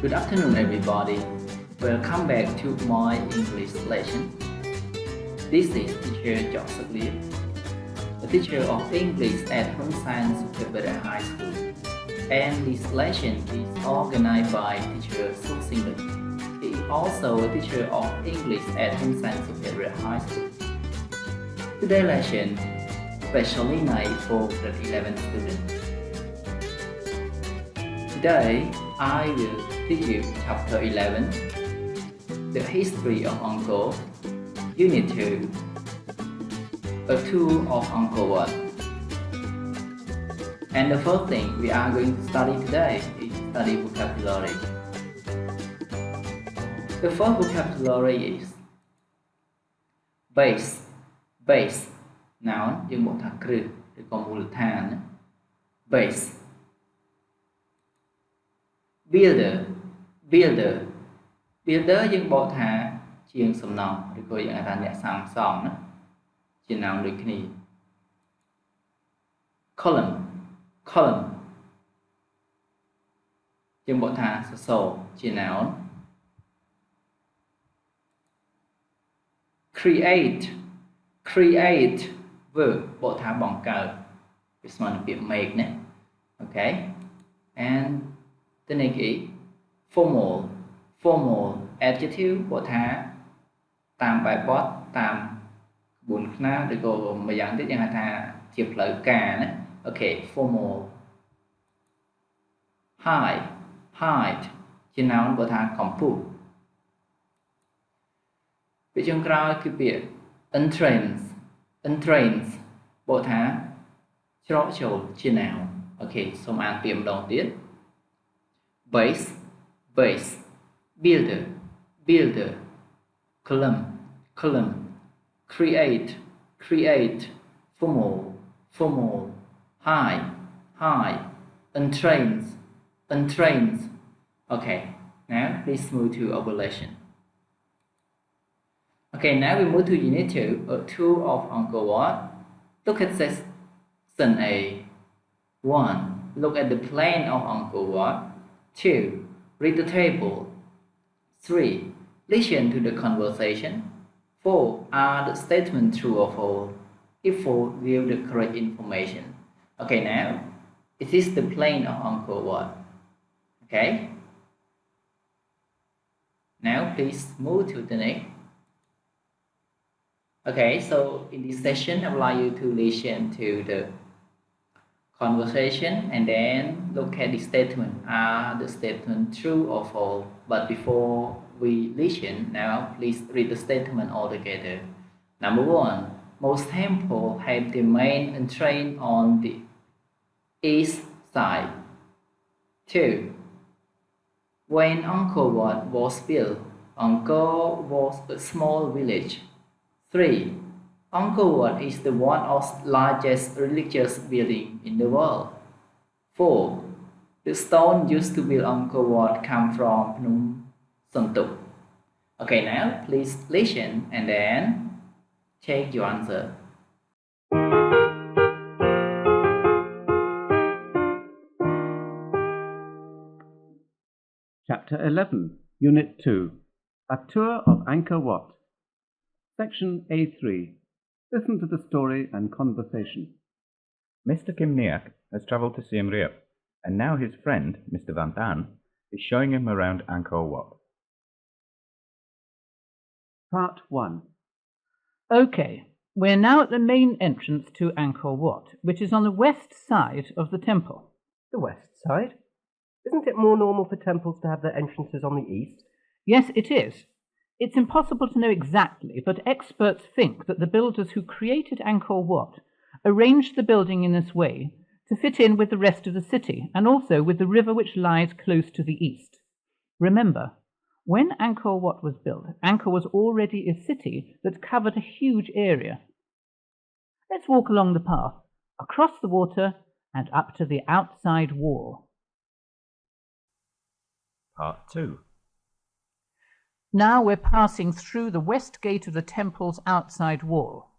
Good afternoon, everybody. Welcome back to my English lesson. This is teacher Joseph Lee, the teacher of English at Home Science Cambodia High School. And this lesson is organized by teacher Su Sinh. He is also a teacher of English at Home Science Cambodia High School. Today's lesson specially made for grade 11 students. Today, I will teach you Chapter 11, The History of Angkor, Unit 2, A Tour of Angkor Wat. And the first thing we are going to study today is study vocabulary. The first vocabulary is base. Base, noun យើងបកថាគ្រឹះឬក៏មូលដ្ឋាន base. Builder យើងបកថាជាងសំណង់ឬក៏យើងហៅថាអ្នកសាងសង់ណាជា noun ដូចគ្នា column យើងបកថាសសរជា noun create verb បកថាបង្កើតវាស្មើនឹងពាក្យ make ណា okay and the next is formal adjective បកថាតាមបែបបទតាមក្បួនខ្នាតឬក៏មួយយ៉ាងទៀតយើងហៅថាជាផ្លូវការណា okay formal height ជា noun បកថាកម្ពស់ពាក្យចុងក្រោយគឺពាក្យ entrance បកថាច្រកចូលជា noun អូខេសូមអានពាក្យម្ដងទៀត base builder column create formal high entrance okay now please move to our lesson. Okay, now we move to Unit 2, a tour of Angkor Wat. Look at section A. 1. Look at the plan of Angkor Wat. 2. Read the table. 3. Listen to the conversation. 4. Are the statements true or false? If false, give the correct information. Okay, now, it is the plan of Angkor Wat. Okay? Now, please move to the next. Okay, so in this session, I would like you to listen to the conversation and then look at the statement. Are the statement true or false? But before we listen, now please read the statement all together. Number 1. Most temples have the main entrance on the east side. 2. When Angkor Wat was built, Angkor was a small village. 3. Angkor Wat is the one of the largest religious building in the world. 4. The stone used to build Angkor Wat come from Phnom Sontuk. Okay, now please listen and then check your answer. Chapter 11, Unit 2, A Tour of Angkor Wat. Section A3. Listen to the story and conversation. Mr. Kim Niak has travelled to Siem Reap, and now his friend, Mr. Van Tan, is showing him around Angkor Wat. Part 1. Okay, we're now at the main entrance to Angkor Wat, which is on the west side of the temple. The west side? Isn't it more normal for temples to have their entrances on the east? Yes, it is. It's impossible to know exactly, but experts think that the builders who created Angkor Wat arranged the building in this way to fit in with the rest of the city and also with the river which lies close to the east. Remember, when Angkor Wat was built, Angkor was already a city that covered a huge area. Let's walk along the path, across the water and up to the outside wall. Part 2. Now we're passing through the west gate of the temple's outside wall.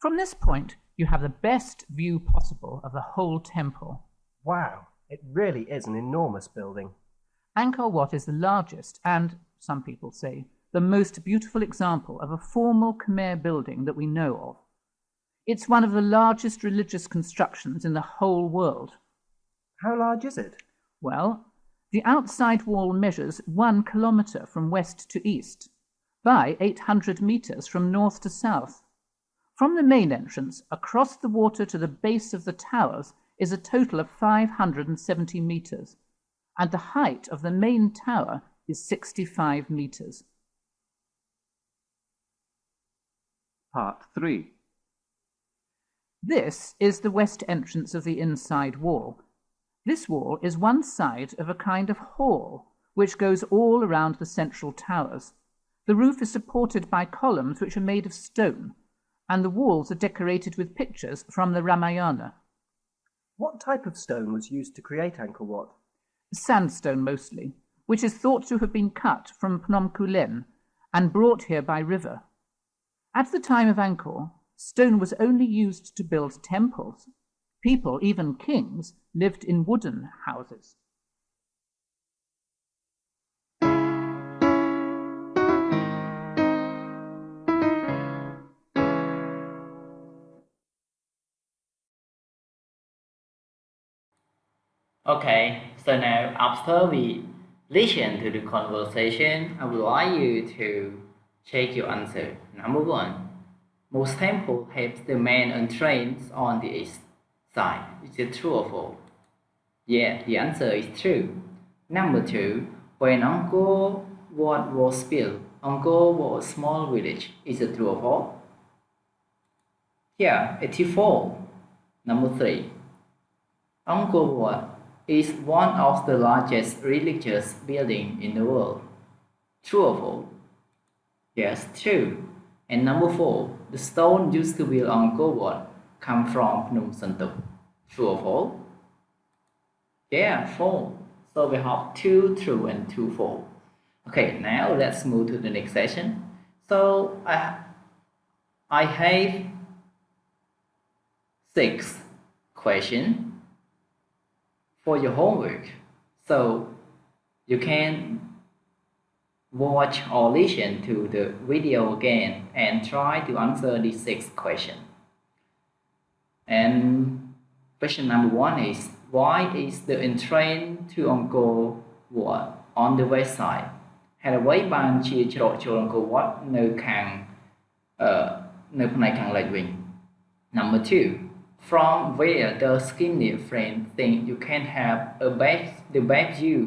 From this point, you have the best view possible of the whole temple. Wow, it really is an enormous building. Angkor Wat is the largest and, some people say, the most beautiful example of a formal Khmer building that we know of. It's one of the largest religious constructions in the whole world. How large is it? Well, the outside wall measures 1 kilometre from west to east, by 800 metres from north to south. From the main entrance, across the water to the base of the towers, is a total of 570 metres, and the height of the main tower is 65 metres. Part 3. This is the west entrance of the inside wall. This wall is one side of a kind of hall, which goes all around the central towers. The roof is supported by columns which are made of stone, and the walls are decorated with pictures from the Ramayana. What type of stone was used to create Angkor Wat? Sandstone mostly, which is thought to have been cut from Phnom Kulen and brought here by river. At the time of Angkor, stone was only used to build temples. People, even kings, lived in wooden houses. Okay, so now after we listen to the conversation, I would like you to check your answer. Number 1. Most temples have the main entrance on the east side. Is it true or false? Yeah, the answer is true. Number 2. When Angkor Wat was built, Angkor was a small village. Is it true or false? Yeah, 84. Number 3. Angkor Wat is one of the largest religious buildings in the world. True or false? Yes, true. And number 4. The stone used to build Angkor Wat come from Phnom Santuk. True or false? Yeah, false. So we have 2 true and 2 false. Okay, now let's move to the next session. So I have 6 questions for your homework. So you can watch or listen to the video again and try to answer these 6 questions. And question number 1 is, why is the entrance to Angkor Wat on the west side? ហេតុអ្វីបានជាច្រកចូល Angkor Wat នៅខាងនៅផ្នែកខាងលិចវិញ Number 2. From where does skinny friend think you can have the best view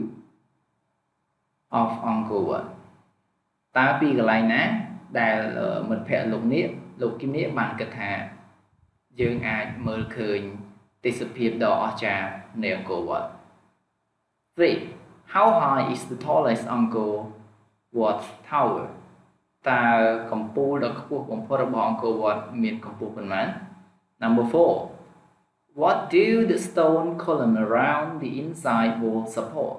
of Angkor Wat? តើពីកន្លែងណាដែលមិត្តភក្តិលោកគឹមនេះបានគិតថាយើងអាចមើលឃើញទេសភាពដ៏អស្ចារ្យនៃ Angkor Wat. 3. How high is the tallest Angkor Wat tower? តើកម្ពស់ដ៏ខ្ពស់បំផុតរបស់ Angkor Wat មានកម្ពស់ប៉ុន្មាន Number 4. What do the stone column around the inside wall support?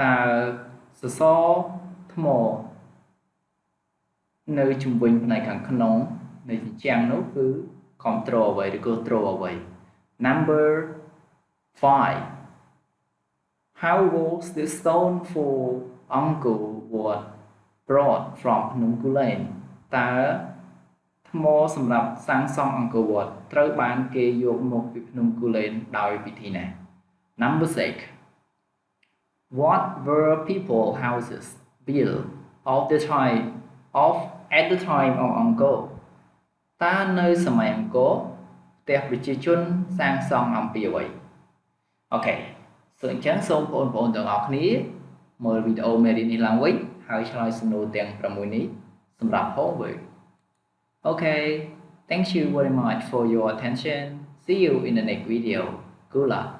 តើសសរថ្មនៅជុំវិញផ្នែកខាងក្នុងនៃជញ្ជាំងនោះគឺគាំទ្រអ្វីឬក៏ទ្រអ្វី Number 5. How was the stone for Angkor Wat brought from Phnom Kulen? តើថ្មសម្រាប់សាងសង់ Angkor Wat ត្រូវបានគេយកមកពីភ្នំគូលែនដោយវិធីណា Number 6. What were people houses built at the time of Angkor? តើនៅសម័យអង្គរផ្ទះប្រជាជនសាងសង់អំពីអ្វី Okay អញ្ចឹងសូមបងប្អូនទាំងអស់គ្នាមើលវីដេអូមេរៀននេះឡើងវិញហើយឆ្លើយសំណួរទាំង 6 នេះសម្រាប់ homework. Okay, thank you very much for your attention. See you in the next video. Good luck.